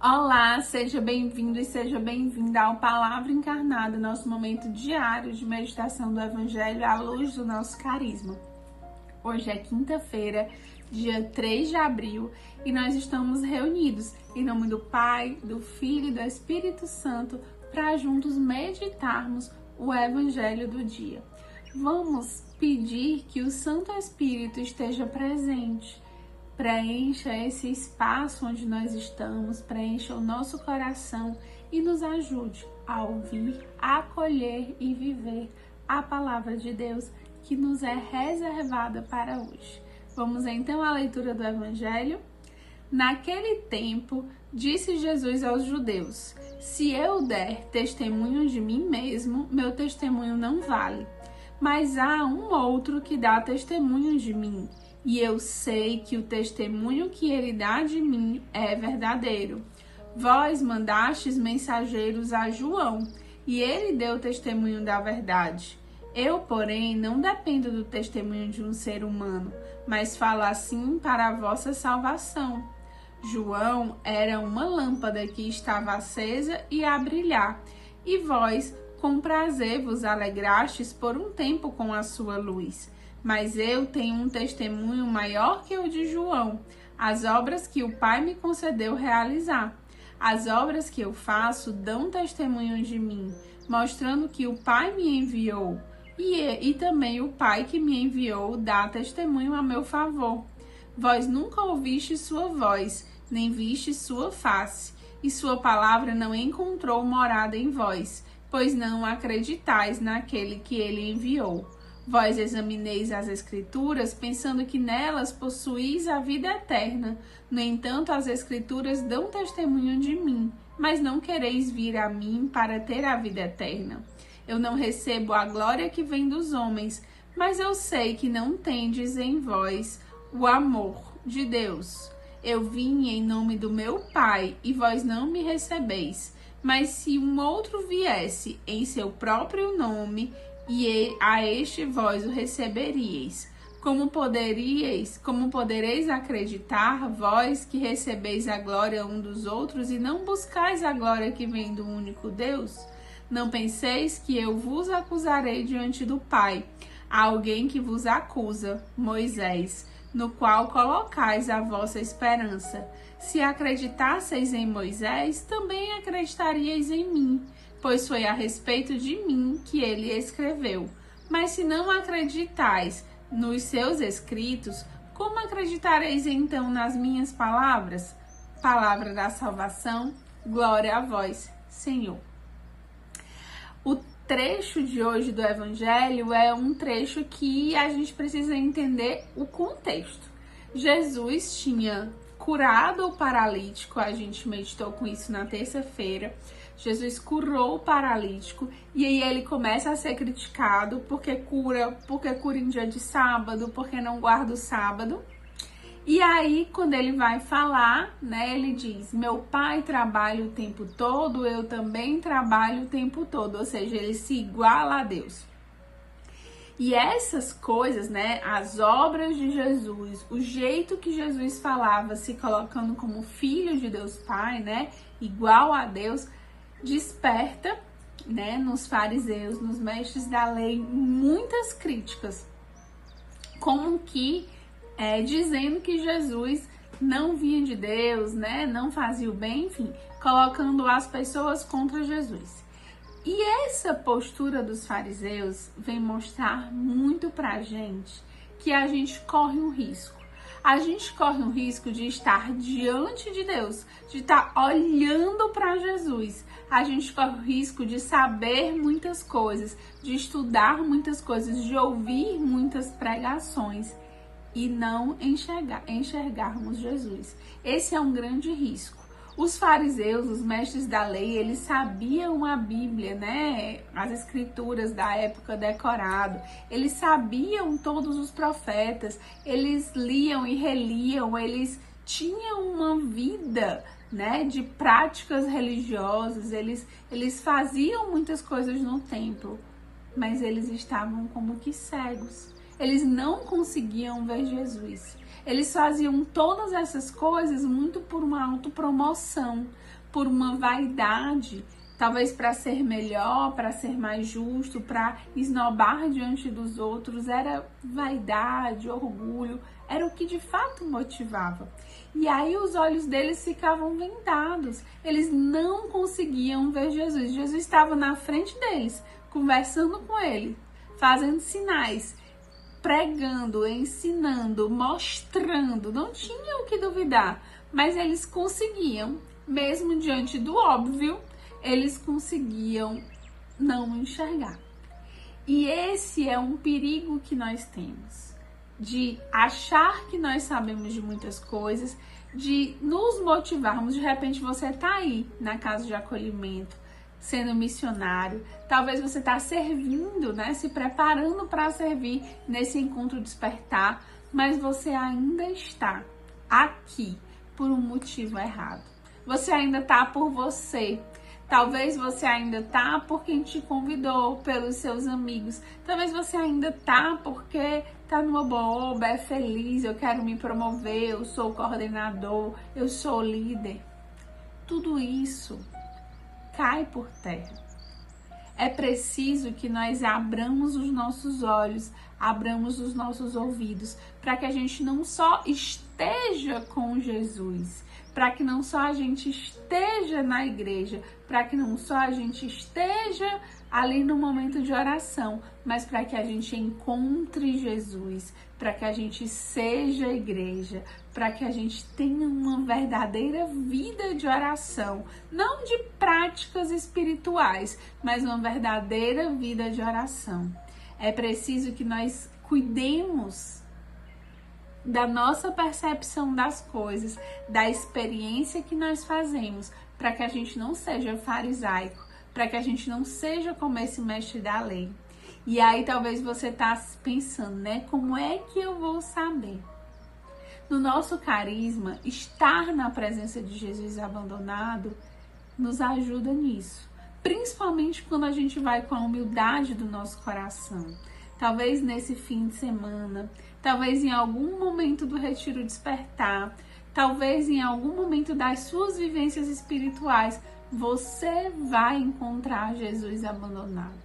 Olá, seja bem-vindo e seja bem-vinda ao Palavra Encarnada, nosso momento diário de meditação do Evangelho à luz do nosso carisma. Hoje é quinta-feira, dia 3 de abril, e nós estamos reunidos em nome do Pai, do Filho e do Espírito Santo para juntos meditarmos o Evangelho do dia. Vamos pedir que o Santo Espírito esteja presente. Preencha esse espaço onde nós estamos, preencha o nosso coração e nos ajude a ouvir, a acolher e viver a palavra de Deus que nos é reservada para hoje. Vamos então à leitura do Evangelho. Naquele tempo, disse Jesus aos judeus: se eu der testemunho de mim mesmo, meu testemunho não vale. Mas há um outro que dá testemunho de mim, e eu sei que o testemunho que ele dá de mim é verdadeiro. Vós mandastes mensageiros a João, e ele deu testemunho da verdade. Eu, porém, não dependo do testemunho de um ser humano, mas falo assim para a vossa salvação. João era uma lâmpada que estava acesa e a brilhar, e vós, com prazer, vos alegrastes por um tempo com a sua luz. Mas eu tenho um testemunho maior que o de João, as obras que o Pai me concedeu realizar. As obras que eu faço dão testemunho de mim, mostrando que o Pai me enviou. E também o Pai que me enviou dá testemunho a meu favor. Vós nunca ouvistes sua voz, nem vistes sua face, e sua palavra não encontrou morada em vós, pois não acreditais naquele que ele enviou. Vós examineis as Escrituras, pensando que nelas possuís a vida eterna. No entanto, as Escrituras dão testemunho de mim, mas não quereis vir a mim para ter a vida eterna. Eu não recebo a glória que vem dos homens, mas eu sei que não tendes em vós o amor de Deus. Eu vim em nome do meu Pai, e vós não me recebeis. Mas se um outro viesse em seu próprio nome, e a este vós o receberíeis. Como podereis acreditar, vós que recebeis a glória um dos outros e não buscais a glória que vem do único Deus? Não penseis que eu vos acusarei diante do Pai. Há alguém que vos acusa, Moisés, no qual colocais a vossa esperança. Se acreditasseis em Moisés, também acreditaríeis em mim, pois foi a respeito de mim que ele escreveu. Mas se não acreditais nos seus escritos, como acreditareis então nas minhas palavras? Palavra da salvação, glória a vós, Senhor. O trecho de hoje do Evangelho é um trecho que a gente precisa entender o contexto. Jesus tinha curado o paralítico, a gente meditou com isso na terça-feira. Jesus curou o paralítico e aí ele começa a ser criticado porque cura em dia de sábado, porque não guarda o sábado. E aí, quando ele vai falar, né, ele diz: meu pai trabalha o tempo todo, eu também trabalho o tempo todo, ou seja, ele se iguala a Deus. E essas coisas, né, as obras de Jesus, o jeito que Jesus falava, se colocando como filho de Deus Pai, né, igual a Deus, desperta, né, nos fariseus, nos mestres da lei, muitas críticas, como que dizendo que Jesus não vinha de Deus, né, não fazia o bem, enfim, colocando as pessoas contra Jesus. E essa postura dos fariseus vem mostrar muito pra gente que a gente corre um risco. A gente corre um risco de estar diante de Deus, de estar olhando para Jesus. A gente corre o risco de saber muitas coisas, de estudar muitas coisas, de ouvir muitas pregações e não enxergarmos Jesus. Esse é um grande risco. Os fariseus, os mestres da lei, eles sabiam a Bíblia, né? As escrituras da época decorado. Eles sabiam todos os profetas. Eles liam e reliam. Eles tinham uma vida, né, de práticas religiosas. Eles faziam muitas coisas no templo, mas eles estavam como que cegos. Eles não conseguiam ver Jesus. Eles faziam todas essas coisas muito por uma autopromoção, por uma vaidade, talvez para ser melhor, para ser mais justo, para esnobar diante dos outros. Era vaidade, orgulho, era o que de fato motivava. E aí os olhos deles ficavam vendados, eles não conseguiam ver Jesus. Jesus estava na frente deles, conversando com ele, fazendo sinais, pregando, ensinando, mostrando, não tinham o que duvidar, mas eles conseguiam, mesmo diante do óbvio, eles conseguiam não enxergar. E esse é um perigo que nós temos, de achar que nós sabemos de muitas coisas, de nos motivarmos. De repente você está aí na casa de acolhimento, sendo missionário, talvez você está servindo, né, se preparando para servir nesse encontro despertar, mas você ainda está aqui por um motivo errado. Você ainda está por você. Talvez você ainda tá por quem te convidou, pelos seus amigos. Talvez você ainda tá porque tá numa boa, é feliz, eu quero me promover, eu sou coordenador, eu sou líder. Tudo isso cai por terra. É preciso que nós abramos os nossos olhos, abramos os nossos ouvidos, para que a gente não só esteja com Jesus, para que não só a gente esteja na igreja, para que não só a gente esteja ali no momento de oração, mas para que a gente encontre Jesus, para que a gente seja igreja, para que a gente tenha uma verdadeira vida de oração, não de práticas espirituais, mas uma verdadeira vida de oração. É preciso que nós cuidemos da nossa percepção das coisas, da experiência que nós fazemos, para que a gente não seja farisaico, para que a gente não seja como esse mestre da lei. E aí talvez você tá pensando, né? Como é que eu vou saber? No nosso carisma, estar na presença de Jesus abandonado nos ajuda nisso. Principalmente quando a gente vai com a humildade do nosso coração. Talvez nesse fim de semana, talvez em algum momento do Retiro Despertar, talvez em algum momento das suas vivências espirituais, você vai encontrar Jesus abandonado.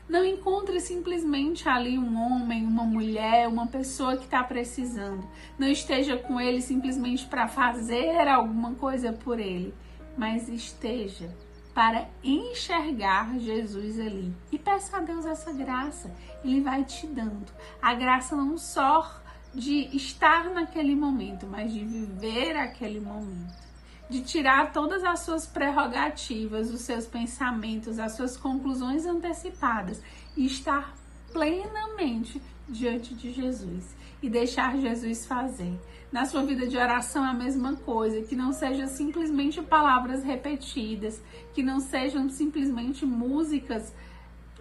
Não encontre simplesmente ali um homem, uma mulher, uma pessoa que está precisando. Não esteja com ele simplesmente para fazer alguma coisa por ele, mas esteja para enxergar Jesus ali. E peça a Deus essa graça, Ele vai te dando. A graça não só de estar naquele momento, mas de viver aquele momento. De tirar todas as suas prerrogativas, os seus pensamentos, as suas conclusões antecipadas e estar plenamente diante de Jesus e deixar Jesus fazer. Na sua vida de oração é a mesma coisa, que não seja simplesmente palavras repetidas, que não sejam simplesmente músicas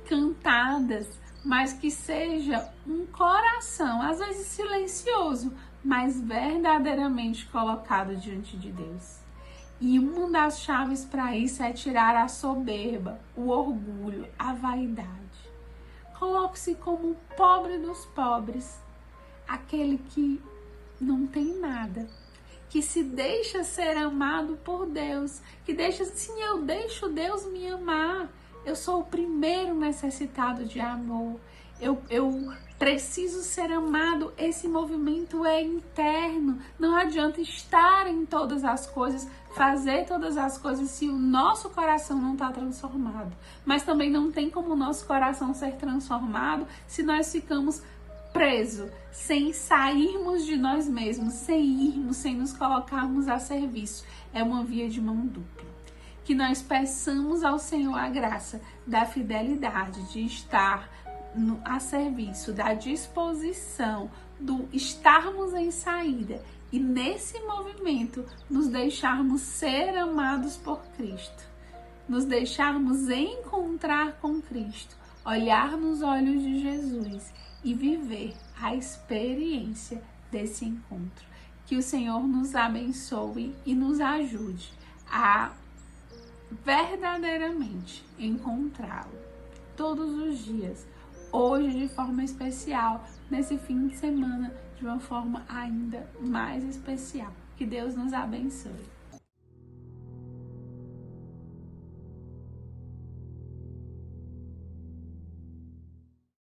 cantadas, mas que seja um coração, às vezes silencioso, mas verdadeiramente colocado diante de Deus. E uma das chaves para isso é tirar a soberba, o orgulho, a vaidade. Coloque-se como o pobre dos pobres, aquele que não tem nada, que se deixa ser amado por Deus, que deixa, sim, eu deixo Deus me amar. Eu sou o primeiro necessitado de amor. Eu preciso ser amado. Esse movimento é interno. Não adianta estar em todas as coisas, fazer todas as coisas se o nosso coração não está transformado. Mas também não tem como o nosso coração ser transformado se nós ficamos presos, sem sairmos de nós mesmos, sem irmos, sem nos colocarmos a serviço. É uma via de mão dupla. Que nós peçamos ao Senhor a graça da fidelidade, de estar a serviço, da disposição, do estarmos em saída e nesse movimento nos deixarmos ser amados por Cristo, nos deixarmos encontrar com Cristo, olhar nos olhos de Jesus e viver a experiência desse encontro. Que o Senhor nos abençoe e nos ajude a verdadeiramente encontrá-lo todos os dias, hoje de forma especial, nesse fim de semana de uma forma ainda mais especial. Que Deus nos abençoe.